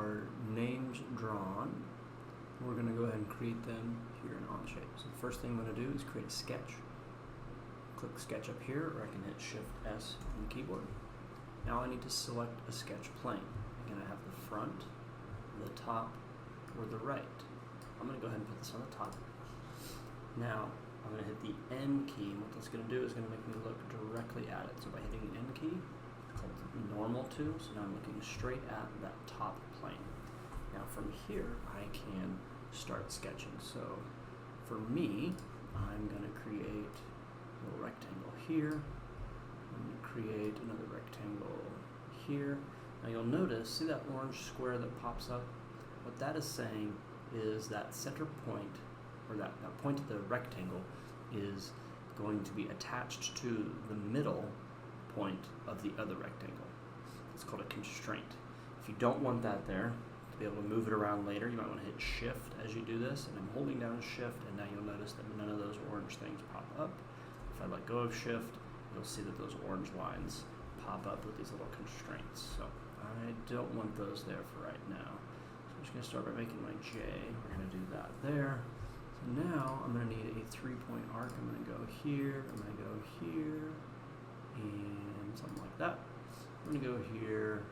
our names drawn. We're going to go ahead and create them here in Onshape. So the first thing I'm going to do is create a sketch. Click sketch up here, or I can hit Shift S on the keyboard. Now I need to select a sketch plane. Again, I have the front, the top, or the right. I'm going to go ahead and put this on the top. Now I'm going to hit the N key, and what that's going to do is going to make me look directly at it. So by hitting the N key, it's called normal to, so now I'm looking straight at that top plane. Now from here, I can start sketching. So for me, I'm going to create a little rectangle here. I'm going to create another rectangle here. Now you'll notice, see that orange square that pops up? What that is saying is that center point, or that point of the rectangle, is going to be attached to the middle point of the other rectangle. It's called a constraint. If you don't want that there, to be able to move it around later, you might want to hit Shift as you do this, and I'm holding down Shift, and now you'll notice that none of those orange things pop up. If I let go of Shift, you'll see that those orange lines pop up with these little constraints. So I don't want those there for right now. So I'm just going to start by making my J. We're going to do that there. So now I'm going to need a 3-point arc. I'm going to go here, I'm going to go here, and something like that. I'm going to go here,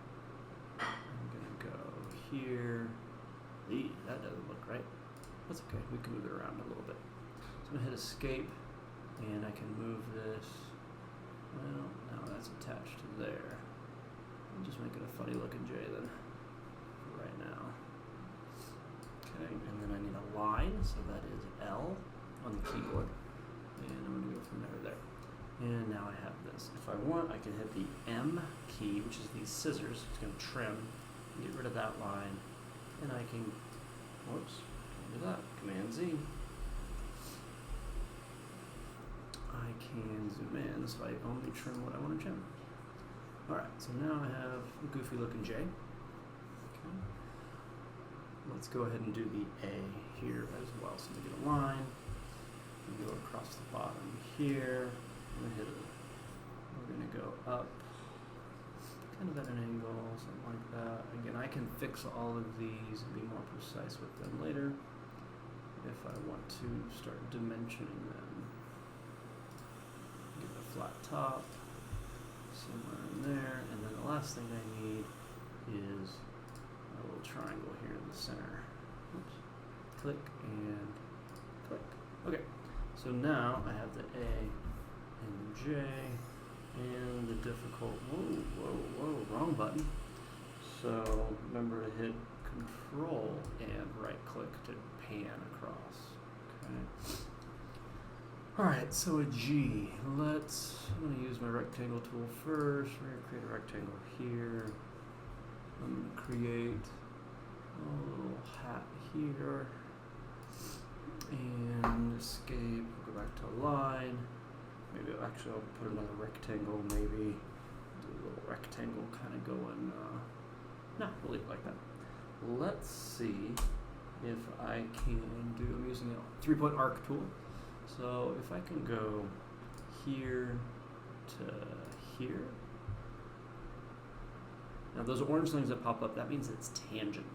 I'm going to go here. That doesn't look right. That's okay, we can move it around a little bit. So I'm going to hit Escape, and I can move this. Well, now that's attached to there. I'll just make it a funny looking J then, for right now. Okay, and then I need a line, so that is L on the keyboard. And I'm going to go from there to there. And now I have this. If I want, I can hit the M key, which is these scissors. It's going to trim, get rid of that line, and I can, whoops, can't do that, Command Z. I can zoom in, so I only trim what I want to trim. Alright, so now I have a goofy looking J. Okay. Let's go ahead and do the A here as well. So we get a line, we go across the bottom here, we're going to go up, kind of at an angle, something like that. Again, I can fix all of these and be more precise with them later if I want to start dimensioning them. Give it a flat top, somewhere in there, and then the last thing I need is a little triangle here in the center. Oops. Click and click. Okay, so now I have the A and J and the difficult, whoa, wrong button. So remember to hit Control and right click to pan across. Okay. Alright, so a G. I'm going to use my rectangle tool first. We're going to create a rectangle here. I'm going to create a little hat here. And escape, go back to line. Maybe I'll put another rectangle, maybe do a little rectangle kind of going, no, we'll leave it like that. Let's see if I can I'm using a 3-point arc tool. So if I can go here to here. Now those orange things that pop up, that means it's tangent.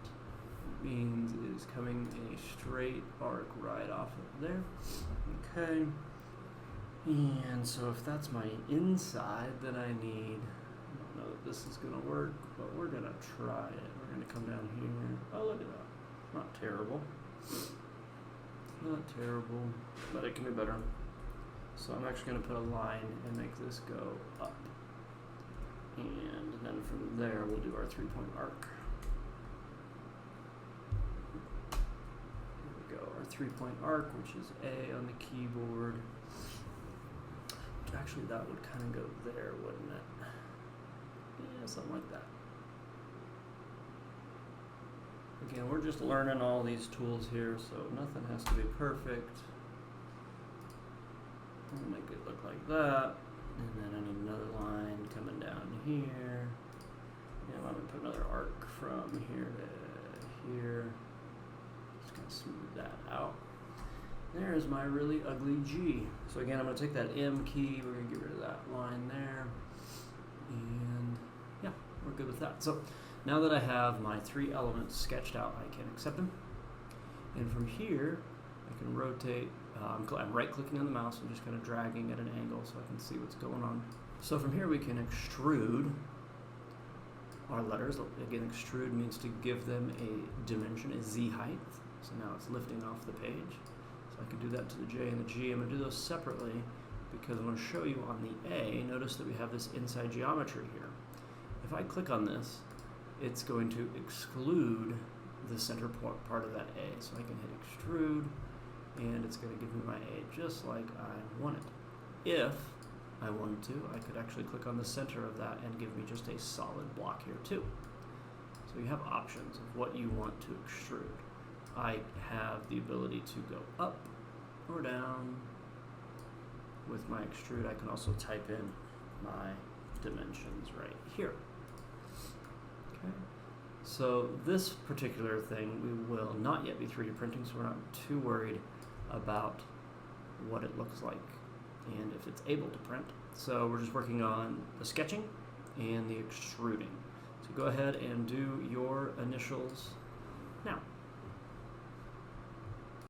It means it is coming in a straight arc right off of there. Okay. And so if that's my inside, then I need, I don't know if this is going to work, but we're going to try it. We're going to come down here. Oh, look at that. Not terrible. Not terrible, but it can be better. So I'm actually going to put a line and make this go up. And then from there, we'll do our 3-point arc. Here we go, our 3-point arc, which is A on the keyboard. Actually, that would kind of go there, wouldn't it? Yeah, something like that. Again, we're just learning all these tools here, so nothing has to be perfect. I'll make it look like that. And then I need another line coming down here. And I'm going to put another arc from here to here. Just going to smooth that out. There's my really ugly G. So again, I'm going to take that M key. We're going to get rid of that line there. And yeah, we're good with that. So now that I have my 3 elements sketched out, I can accept them. And from here, I can rotate. I'm right-clicking on the mouse. I'm just kind of dragging at an angle so I can see what's going on. So from here, we can extrude our letters. Again, extrude means to give them a dimension, a Z height. So now it's lifting off the page. So I can do that to the J and the G. I'm going to do those separately because I want to show you on the A, notice that we have this inside geometry here. If I click on this, it's going to exclude the center part of that A. So I can hit extrude, and it's going to give me my A just like I want it. If I wanted to, I could actually click on the center of that and give me just a solid block here too. So you have options of what you want to extrude. I have the ability to go up or down. With my extrude, I can also type in my dimensions right here. Okay. So this particular thing we will not yet be 3D printing, so we're not too worried about what it looks like and if it's able to print. So we're just working on the sketching and the extruding. So go ahead and do your initials now.